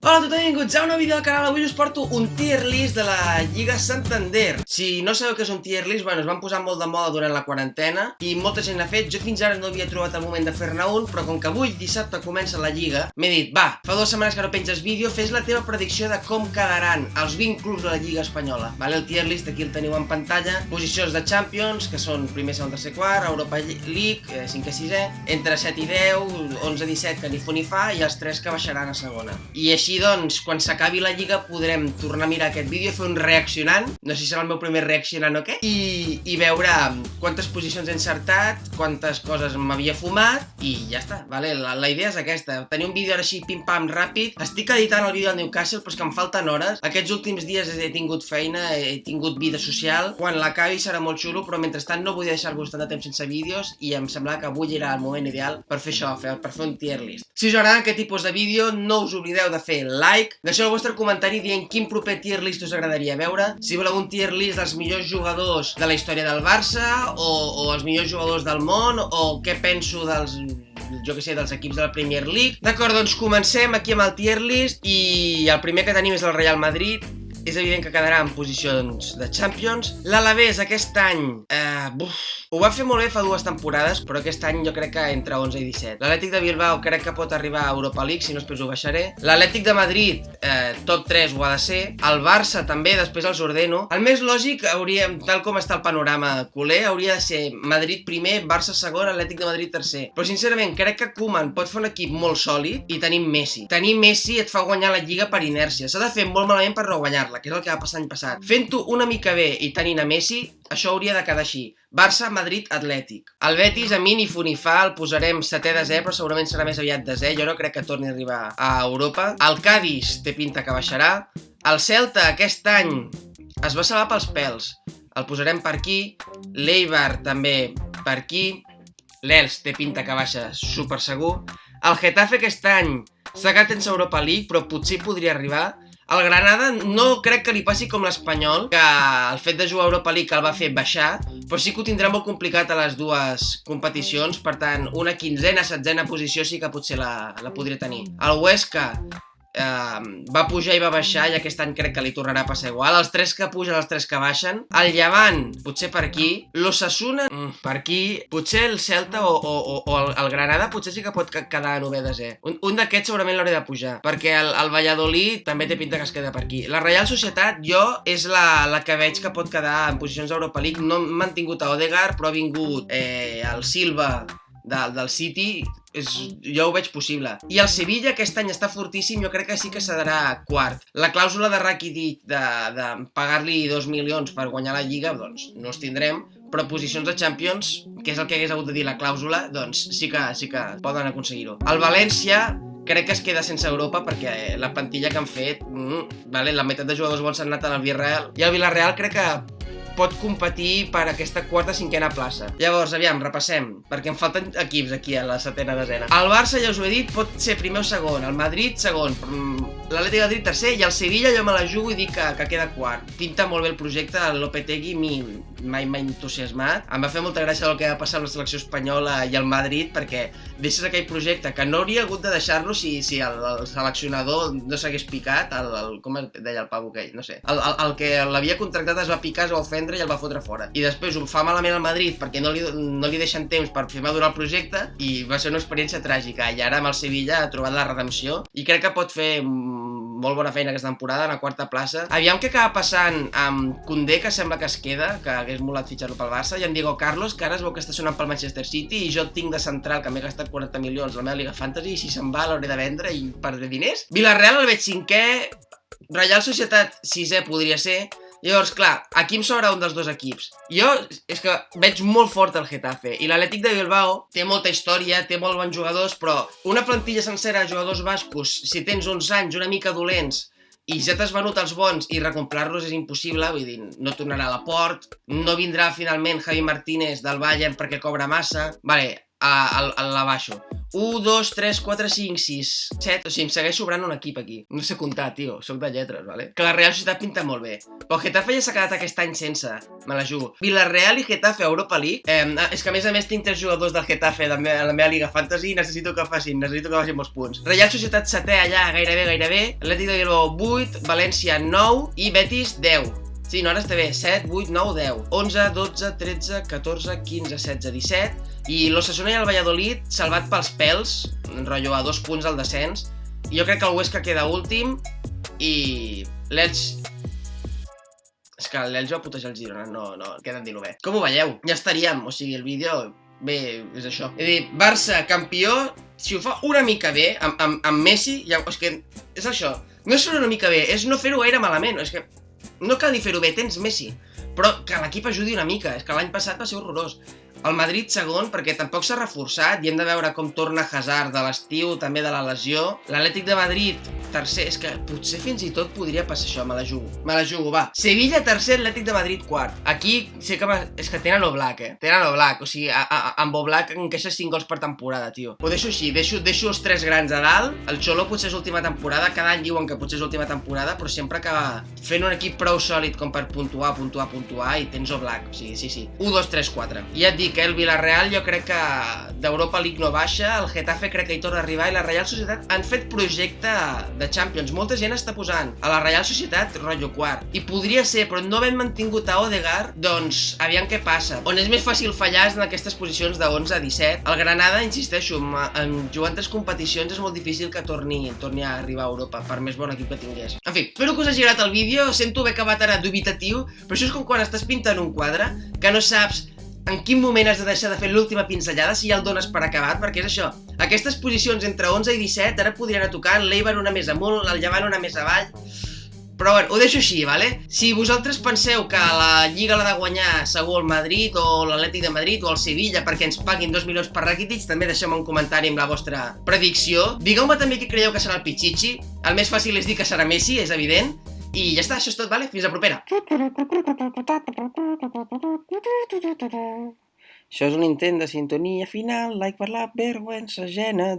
Hola a tothom, benvinguts a un nou vídeo del canal. Avui us porto un tier list de la Lliga Santander. Si no sabeu què és un tier list, bueno, es van posar molt de moda durant la quarantena i molta gent l'ha fet. Jo fins ara no havia trobat el moment de fer-ne un, però com que avui dissabte comença la Lliga, m'he dit, va, fa 2 setmanes que no penges vídeo, fes la teva predicció de com quedaran els 20 clubs de la Lliga Espanyola. Vale, el tier list aquí el teniu en pantalla. Posicions de Champions, que són primer, segon, tercer, quart, Europa League, 5è, 6è, entre 7 i 10, 11 i 17 que ni fu ni fa, i els 3 que baixaran a segona. I així doncs, quan s'acabi la Lliga podrem tornar a mirar aquest vídeo i fer un reaccionant, no sé si serà el meu primer reaccionant o què, i veure quantes posicions he encertat, quantes coses m'havia fumat, i ja està, vale? La idea és aquesta, tenir un vídeo ara així pim-pam ràpid. Estic editant el vídeo del Newcastle, però és que em falten hores. Aquests últims dies he tingut feina, he tingut vida social, quan l'acabi serà molt xulo, però mentrestant no vull deixar-vos tant de temps sense vídeos, i em semblava que avui era el moment ideal per fer això, per fer un tier list. Si us agrada aquest tipus de vídeo, no us oblideu de fer like, deixeu el vostre comentari dient quin proper tier list us agradaria veure, si voleu un tier list dels millors jugadors de la història del Barça, o els millors jugadors del món, o què penso dels, jo què sé, dels equips de la Premier League. D'acord, doncs comencem aquí amb el tier list, i el primer que tenim és el Real Madrid. És evident que quedarà en posicions de Champions. L'Alavés aquest any, ho va fer molt bé fa 2 temporades, però aquest any jo crec que entre 11 i 17. L'Atlètic de Bilbao crec que pot arribar a Europa League, si no després ho baixaré. L'Atlètic de Madrid, top 3 ho ha de ser. El Barça també, després els ordeno. El més lògic, tal com està el panorama culer, hauria de ser Madrid primer, Barça segon, Atlètic de Madrid tercer. Però sincerament crec que Koeman pot fer un equip molt sòlid i tenim Messi. Tenir Messi et fa guanyar la Lliga per inèrcia. S'ha de fer molt malament per no guanyar-la, que és el que va passar l'any passat. Fent-ho una mica bé i tenint a Messi, això hauria de quedar així. Barça, Madrid, Atlètic. El Betis, a mi ni fu ni fa, el posarem 7è, 10è, però segurament serà més aviat 10è. Jo no crec que torni a arribar a Europa. El Cádiz té pinta que baixarà. El Celta aquest any es va salvar pels pèls. El posarem per aquí. L'Eibar també per aquí. L'Elx té pinta que baixa super segur. El Getafe aquest any s'ha quedat sense Europa League, però potser podria arribar. El Granada no crec que li passi com l'Espanyol, que el fet de jugar a Europa League el va fer baixar, però sí que ho tindrà molt complicat a les dues competicions, per tant, una 15a, 16a posició sí que potser la podria tenir. El Huesca va pujar i va baixar, i aquest any crec que li tornarà a passar igual. Els 3 que pugen, els 3 que baixen. El Llevant, potser per aquí. L'Osasuna, per aquí. Potser el Celta o el Granada potser sí que pot quedar a 9è, 10è. Un d'aquests segurament l'hauré de pujar, perquè el Valladolid també té pinta que es queda per aquí. La Reial Societat, jo, és la que veig que pot quedar en posicions d'Europa League. No m'han tingut a Odegaard, però ha vingut el Silva del City, jo ho veig possible. I el Sevilla aquest any està fortíssim, jo crec que sí que serà quart. La clàusula de Rakitic de pagar-li 2 milions per guanyar la Lliga, doncs no els tindrem, però posicions de Champions, que és el que hagués hagut de dir la clàusula, doncs sí que poden aconseguir-ho. El València crec que es queda sense Europa perquè la plantilla que han fet, la meitat de jugadors bons s'han anat al Villarreal, i el Villarreal crec que pot competir per aquesta 4a, 5a plaça. Llavors, aviam, repassem, perquè em falten equips aquí a la 7a, 10a. El Barça, ja us ho he dit, pot ser primer o segon, el Madrid segon, l'Atlètic de Madrid tercer, i el Sevilla jo me la jugo i dic que queda quart. Pinta molt bé el projecte, el Lopetegui mai m'ha entusiasmat. Em va fer molta gràcia el que va passar amb la selecció espanyola i el Madrid, perquè deixes aquell projecte que no hauria hagut de deixar-lo si el seleccionador no s'hagués picat, com es deia el pavo aquell, no sé. El que l'havia contractat es va picar, es va ofendre i el va fotre fora. I després ho fa malament al Madrid perquè no li deixen temps per fer madurar el projecte, i va ser una experiència tràgica. I ara amb el Sevilla ha trobat la redempció i crec que pot fer molt bona feina aquesta temporada, en la 4a plaça. Aviam què acaba passant amb Koundé, que sembla que es queda, que hagués molat fitxar-lo pel Barça, i en Diego Carlos, que ara es veu que està sonant pel Manchester City, i jo el tinc de central, que m'he gastat 40 milions a la meva Liga Fantasy, i si se'n va l'hauré de vendre i perdre diners. Villarreal el veig 5è, Reial Societat 6è podria ser. Llavors, clar, aquí em sobra un dels dos equips. Jo és que veig molt fort el Getafe, i l'Atlètic de Bilbao té molta història, té molt bons jugadors, però una plantilla sencera de jugadors bascos, si tens uns anys una mica dolents i ja t'has venut els bons i recomprar-los és impossible, vull dir, no tornarà a Laporte, no vindrà finalment Javi Martínez del Bayern perquè cobra massa. Vale, la baixo. 1, 2, 3, 4, 5, 6, 7... O sigui, em segueix sobrant un equip aquí. No sé comptar, tio. Soc de lletres, vale? Que la Real Societat pinta molt bé. Però el Getafe ja s'ha quedat aquest any sense. Me la jugo. Villarreal i Getafe a Europa League. És que a més tinc 3 jugadors del Getafe a la meva Liga Fantasy i necessito que facin molts punts. Real Societat 7è allà, gairebé. Atlètic de Bilbao 8, València 9 i Betis 10. Sí, no, ara està bé. 7, 8, 9, 10. 11, 12, 13, 14, 15, 16, 17... I l'Osasuna i el Valladolid salvat pels pèls, rotllo a 2 punts al descens. I jo crec que el Huesca queda últim i l'Elx... És que l'Elx va putejar el Girona, no, queda dir-ho bé. Com ho veieu? Ja estaríem, o sigui, el vídeo... Bé, és això. És a dir, Barça, campió, si ho fa una mica bé, amb Messi, ja, és que és això. No és fer una mica bé, és no fer-ho gaire malament, és que no cal ni fer-ho bé, tens Messi. Però que l'equip ajudi una mica, és que l'any passat va ser horrorós. El Madrid segon, perquè tampoc s'ha reforçat i hem de veure com torna Hazard de l'estiu, també de la lesió. L'Atlètic de Madrid, tercer, és que potser fins i tot podria passar això, me la jugo, va. Sevilla, tercer, Atlètic de Madrid, quart. Aquí sé que és que tenen Oblak, tenen Oblak, o sigui, amb Oblak enqueixa 5 gols per temporada, tio. Ho deixo així, deixo els 3 grans a dalt, el Xolo potser és l'última temporada, cada any diuen que potser és l'última temporada, però sempre acaba fent un equip prou sòlid com per puntuar, i tens Oblak, o sigui, sí. 1, 2, 3, 4. I ja et dic, el Villarreal jo crec que d'Europa League no baixa, el Getafe crec que hi torna a arribar i la Real Societat han fet projecte de Champions. Molta gent està posant a la Real Societat rotllo quart. I podria ser, però no havent mantingut a Odegaard, doncs aviam què passa. On és més fàcil fallar és en aquestes posicions de 11 a 17. El Granada, insisteixo, jugant 3 competicions és molt difícil que torni a arribar a Europa, per més bon equip que tingués. En fi, espero que us hagi agradat el vídeo, sento haver acabat ara dubitatiu, però això és com quan estàs pintant un quadre, que no saps en quin moment has de deixar de fer l'última pinzellada si ja el dones per acabat, perquè és això. Aquestes posicions entre 11 i 17 ara podrien anar tocant, l'Eibar una més amunt, el Llevant una més avall... Però bueno, ho deixo així, vale? Si vosaltres penseu que la Lliga l'ha de guanyar segur el Madrid o l'Atlètic de Madrid o el Sevilla perquè ens paguin 2 milions per Rakitic, també deixeu-me un comentari amb la vostra predicció. Digueu-me també qui creieu que serà el Pichichi. El més fàcil és dir que serà Messi, és evident. I ja està, això és tot, vale? Fins la propera. Això és un intent de sintonia final, like per la vergüenza ajena.